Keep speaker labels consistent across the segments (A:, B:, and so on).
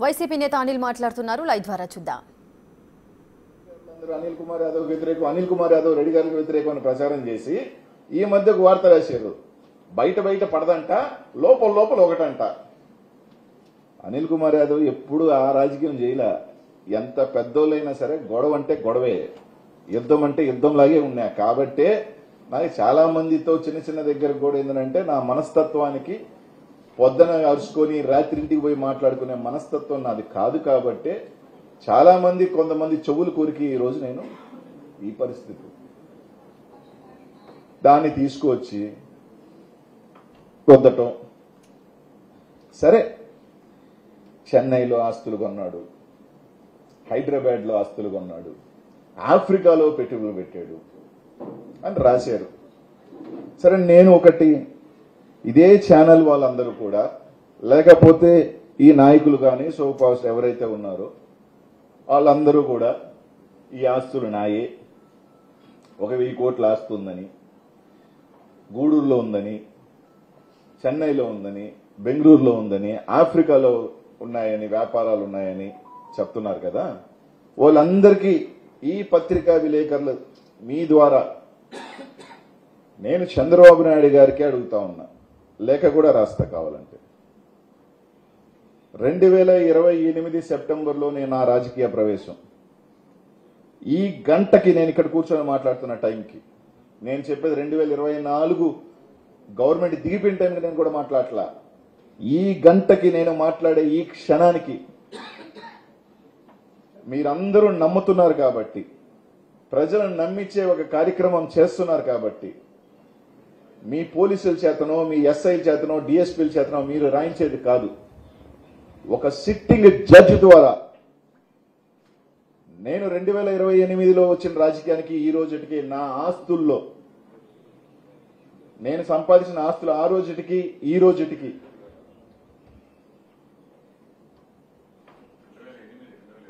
A: YCP నేత అనిల్ మాట్లాడుతున్నారు. Live ద్వారా చూద్దాం.
B: అనిల్ కుమార్ యాదవ్ వ్యతిరేకం, అనిల్ కుమార్ యాదవ్ రెడ్డి గారికి వ్యతిరేకం అని ప్రచారం చేసి ఈ మధ్యకు వార్త రాశారు. బయట పడదంట, లోపల ఒకటంట. అనిల్ కుమార్ యాదవ్ ఎప్పుడు ఆ రాజకీయం చేయలే. ఎంత పెద్దోళ్ళైనా సరే గొడవ అంటే గొడవే, యుద్ధం అంటే యుద్ధంలాగే ఉన్నాయి. కాబట్టే నాకు చాలా మందితో చిన్న దగ్గర కూడా ఏంటంటే నా మనస్తత్వానికి పొద్దున అరుచుకొని రాత్రింటికి పోయి మాట్లాడుకునే మనస్తత్వం నాది కాదు. కాబట్టే చాలా మంది కొంతమంది చెవులు కోరికి ఈ రోజు నేను ఈ పరిస్థితి దాన్ని తీసుకువచ్చి పొద్దటం. సరే, చెన్నైలో ఆస్తులు కొన్నాడు, హైదరాబాద్లో ఆస్తులు కొన్నాడు, ఆఫ్రికాలో పెట్టుబడులు పెట్టాడు అని రాశారు. సరే, నేను ఒకటి ఇదే ఛానల్ వాళ్ళందరూ కూడా, లేకపోతే ఈ నాయకులు కానీ సోపాస్ట్ ఎవరైతే ఉన్నారో వాళ్ళందరూ కూడా ఈ ఆస్తులు నాయే, 1,000 కోట్ల ఆస్తి ఉందని, గూడూరులో ఉందని, చెన్నైలో ఉందని, బెంగళూరులో ఉందని, ఆఫ్రికాలో ఉన్నాయని, వ్యాపారాలు ఉన్నాయని చెప్తున్నారు కదా. వాళ్ళందరికీ ఈ పత్రికా విలేకరులు మీ ద్వారా నేను చంద్రబాబు నాయుడు గారికి అడుగుతా ఉన్నా, లేఖ కూడా రాస్తా కావాలంటే. 2028 సెప్టెంబర్లో నేను నా రాజకీయ ప్రవేశం, ఈ గంటకి నేను ఇక్కడ కూర్చొని మాట్లాడుతున్న టైంకి నేను చెప్పేది 2024 గవర్నమెంట్ దిగిపోయిన టైంకి నేను కూడా మాట్లాడలా. ఈ గంటకి నేను మాట్లాడే ఈ క్షణానికి మీరందరూ నమ్ముతున్నారు కాబట్టి, ప్రజలను నమ్మించే ఒక కార్యక్రమం చేస్తున్నారు కాబట్టి, మీ పోలీసుల చేతనో, మీ ఎస్ఐల చేతనో, డిఎస్పీల చేతనో మీరు రాయించేది కాదు. ఒక సిట్టింగ్ జడ్జి ద్వారా నేను 2028లో వచ్చిన రాజకీయానికి ఈ రోజుకి నా ఆస్తుల్లో నేను సంపాదించిన ఆస్తులు ఆ రోజుకి ఈ రోజుకి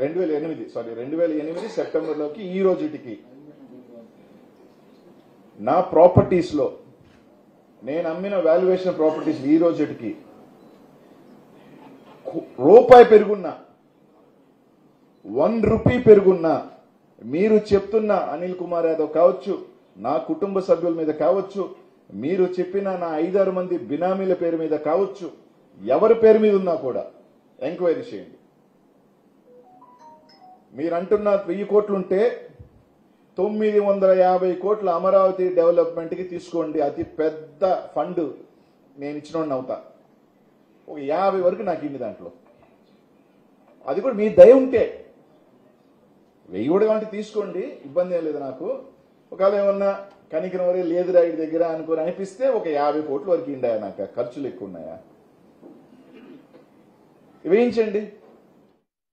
B: 2008 సెప్టెంబర్లోకి ఈ రోజుకి నా ప్రాపర్టీస్ లో నేను అమ్మిన వాల్యుయేషన్ ప్రాపర్టీస్ ఈ రోజుకి రూపాయి పెరుగున్నా, 1 రూపీ పెరుగున్నా, మీరు చెప్తున్న అనిల్ కుమార్ యాదవ్ కావచ్చు, నా కుటుంబ సభ్యుల మీద కావచ్చు, మీరు చెప్పిన నా 5-6 మంది బినామీల పేరు మీద కావచ్చు, ఎవరి పేరు మీద ఉన్నా కూడా ఎంక్వైరీ చేయండి. మీరంటున్న 1000 కోట్లుంటే 950 కోట్ల అమరావతి డెవలప్మెంట్ కి తీసుకోండి. అతి పెద్ద ఫండ్ నేను ఇచ్చినోడిని అవుతా. ఒక 50 వరకు నాకు ఇండి దాంట్లో. అది కూడా మీ దయ ఉంటే 1000 కూడా అంటే తీసుకోండి, ఇబ్బంది ఏం లేదు నాకు. ఒకవేళ ఏమన్నా కనికరం వరే లేదు రైడ్ దగ్గర అనుకుని అనిపిస్తే ఒక 50 కోట్ల వరకు ఇండాయా, నాకు ఖర్చులు ఎక్కువ ఉన్నాయా, వేయించండి.